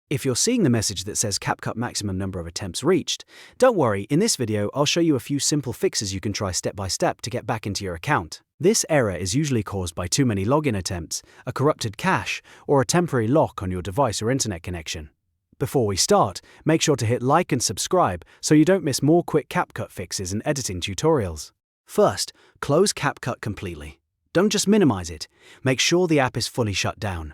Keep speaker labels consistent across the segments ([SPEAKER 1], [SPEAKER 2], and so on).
[SPEAKER 1] If you're seeing the message that says CapCut maximum number of attempts reached, don't worry, in this video I'll show you a few simple fixes you can try step by step to get back into your account. This error is usually caused by too many login attempts, a corrupted cache, or a temporary lock on your device or internet connection. Before we start, make sure to hit like and subscribe so you don't miss more quick CapCut fixes and editing tutorials. First, close CapCut completely. Don't just minimize it, make sure the app is fully shut down.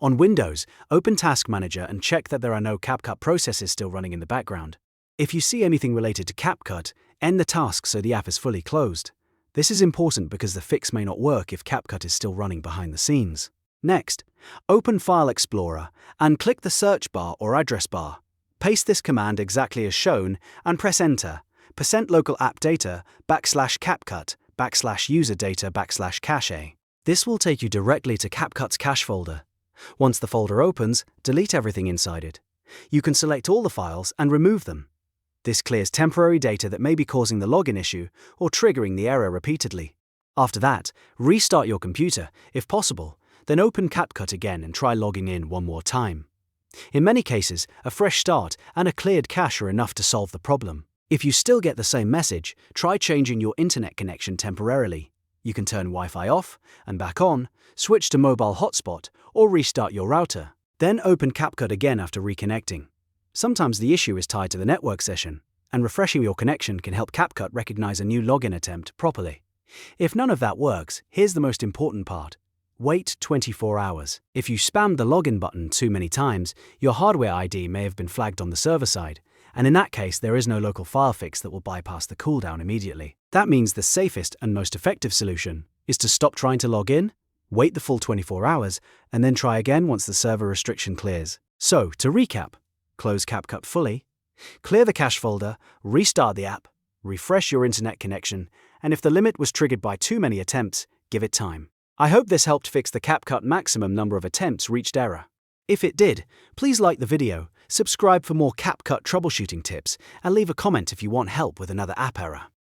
[SPEAKER 1] On Windows, open Task Manager and check that there are no CapCut processes still running in the background. If you see anything related to CapCut, end the task so the app is fully closed. This is important because the fix may not work if CapCut is still running behind the scenes. Next, open File Explorer and click the search bar or address bar. Paste this command exactly as shown and press Enter. %local app data /CapCut /user data /cache. This will take you directly to CapCut's cache folder. Once the folder opens, delete everything inside it. You can select all the files and remove them. This clears temporary data that may be causing the login issue or triggering the error repeatedly. After that, restart your computer, if possible, then open CapCut again and try logging in one more time. In many cases, a fresh start and a cleared cache are enough to solve the problem. If you still get the same message, try changing your internet connection temporarily. You can turn Wi-Fi off and back on, switch to mobile hotspot, or restart your router. Then open CapCut again after reconnecting. Sometimes the issue is tied to the network session, and refreshing your connection can help CapCut recognize a new login attempt properly. If none of that works, here's the most important part. Wait 24 hours. If you spammed the login button too many times, your hardware ID may have been flagged on the server side, and in that case there is no local file fix that will bypass the cooldown immediately. That means the safest and most effective solution is to stop trying to log in, wait the full 24 hours, and then try again once the server restriction clears. So, to recap, close CapCut fully, clear the cache folder, restart the app, refresh your internet connection, and if the limit was triggered by too many attempts, give it time. I hope this helped fix the CapCut maximum number of attempts reached error. If it did, please like the video, subscribe for more CapCut troubleshooting tips, and leave a comment if you want help with another app error.